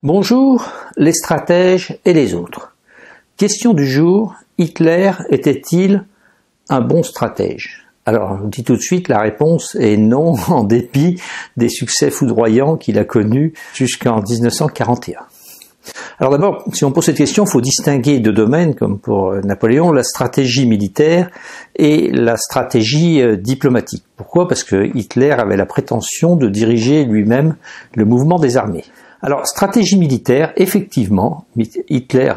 Bonjour, les stratèges et les autres. Question du jour, Hitler était-il un bon stratège? Alors, je vous dis tout de suite, la réponse est non, en dépit des succès foudroyants qu'il a connus jusqu'en 1941. Alors d'abord, si on pose cette question, il faut distinguer deux domaines, comme pour Napoléon, la stratégie militaire et la stratégie diplomatique. Pourquoi? Parce que Hitler avait la prétention de diriger lui-même le mouvement des armées. Alors, stratégie militaire, effectivement, Hitler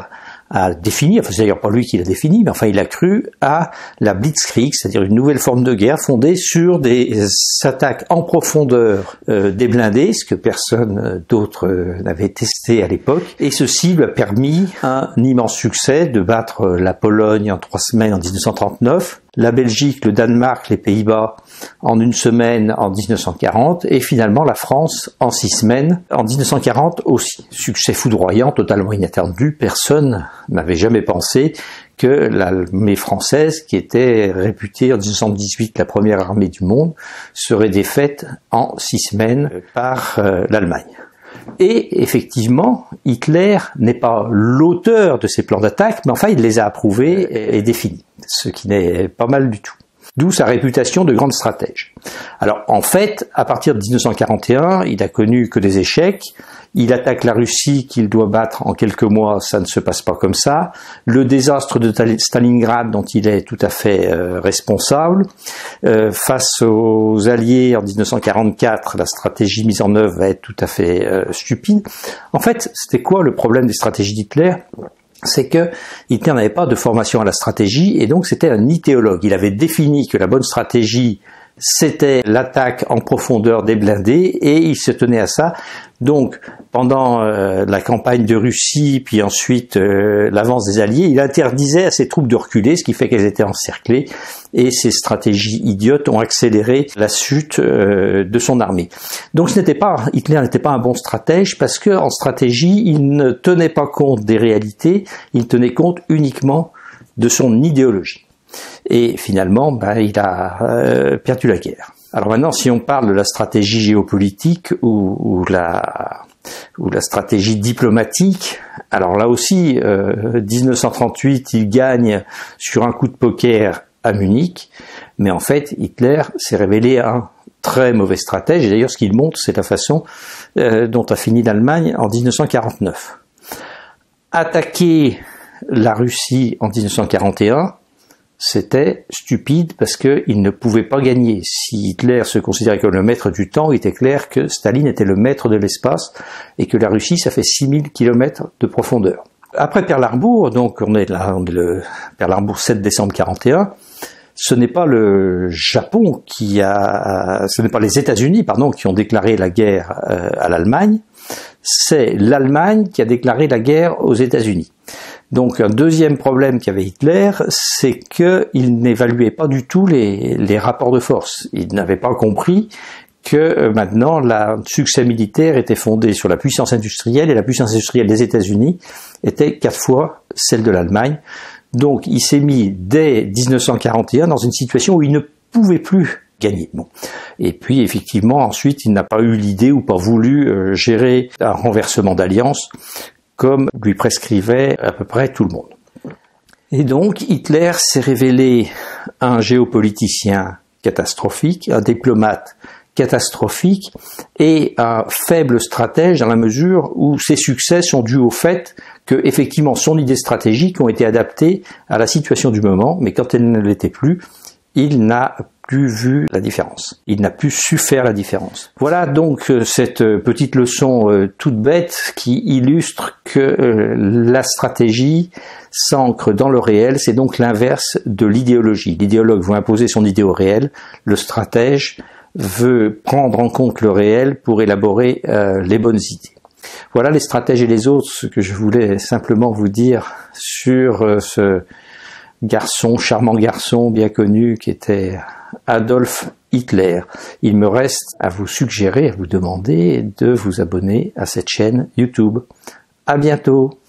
a défini, enfin c'est d'ailleurs pas lui qui l'a défini, mais enfin il a cru à la Blitzkrieg, c'est-à-dire une nouvelle forme de guerre fondée sur des attaques en profondeur des blindés, ce que personne d'autre n'avait testé à l'époque, et ceci lui a permis un immense succès de battre la Pologne en 3 semaines en 1939, la Belgique, le Danemark, les Pays-Bas en 1 semaine en 1940 et finalement la France en 6 semaines en 1940 aussi. Succès foudroyant, totalement inattendu, personne n'avait jamais pensé que l'armée française, qui était réputée en 1918 la première armée du monde, serait défaite en 6 semaines par l'Allemagne. Et effectivement, Hitler n'est pas l'auteur de ces plans d'attaque, mais enfin il les a approuvés et définis, ce qui n'est pas mal du tout. D'où sa réputation de grand stratège. Alors en fait, à partir de 1941, il a connu que des échecs. Il attaque la Russie qu'il doit battre en quelques mois, ça ne se passe pas comme ça. Le désastre de Stalingrad dont il est tout à fait responsable. Face aux Alliés en 1944, la stratégie mise en œuvre va être tout à fait stupide. En fait, c'était quoi le problème des stratégies d'Hitler ? C'est que Hitler n'avait pas de formation à la stratégie et donc c'était un idéologue. Il avait défini que la bonne stratégie c'était l'attaque en profondeur des blindés et il se tenait à ça. Donc pendant la campagne de Russie puis ensuite l'avance des Alliés, il interdisait à ses troupes de reculer, ce qui fait qu'elles étaient encerclées et ces stratégies idiotes ont accéléré la chute de son armée. Donc Hitler n'était pas un bon stratège parce que en stratégie, il ne tenait pas compte des réalités, il tenait compte uniquement de son idéologie. Et finalement, il a perdu la guerre. Alors maintenant, si on parle de la stratégie géopolitique ou la stratégie diplomatique, alors là aussi, 1938, il gagne sur un coup de poker à Munich, mais en fait, Hitler s'est révélé un très mauvais stratège, et d'ailleurs ce qu'il montre, c'est la façon dont a fini l'Allemagne en 1949. Attaquer la Russie en 1941, c'était stupide parce qu'il ne pouvait pas gagner. Si Hitler se considérait comme le maître du temps, il était clair que Staline était le maître de l'espace et que la Russie, ça fait 6000 km de profondeur. Après Pearl Harbor, donc on est le Pearl Harbor 7 décembre 41, ce n'est pas le Japon ce n'est pas les États-Unis, qui ont déclaré la guerre à l'Allemagne, c'est l'Allemagne qui a déclaré la guerre aux États-Unis. Donc un deuxième problème qu'avait Hitler, c'est qu'il n'évaluait pas du tout les rapports de force. Il n'avait pas compris que maintenant le succès militaire était fondé sur la puissance industrielle et la puissance industrielle des États-Unis était 4 fois celle de l'Allemagne. Donc il s'est mis dès 1941 dans une situation où il ne pouvait plus gagner. Bon. Et puis effectivement ensuite il n'a pas eu l'idée ou pas voulu gérer un renversement d'alliance comme lui prescrivait à peu près tout le monde. Et donc Hitler s'est révélé un géopoliticien catastrophique, un diplomate catastrophique et un faible stratège dans la mesure où ses succès sont dus au fait que effectivement son idée stratégique ont été adaptées à la situation du moment, mais quand elle ne l'était plus, il n'a plus vu la différence. Il n'a plus su faire la différence. Voilà donc cette petite leçon toute bête qui illustre que la stratégie s'ancre dans le réel, c'est donc l'inverse de l'idéologie. L'idéologue veut imposer son idée au réel, le stratège veut prendre en compte le réel pour élaborer les bonnes idées. Voilà les stratèges et les autres, ce que je voulais simplement vous dire sur ce charmant garçon bien connu qui était Adolf Hitler. Il me reste à vous suggérer, à vous demander de vous abonner à cette chaîne YouTube. À bientôt!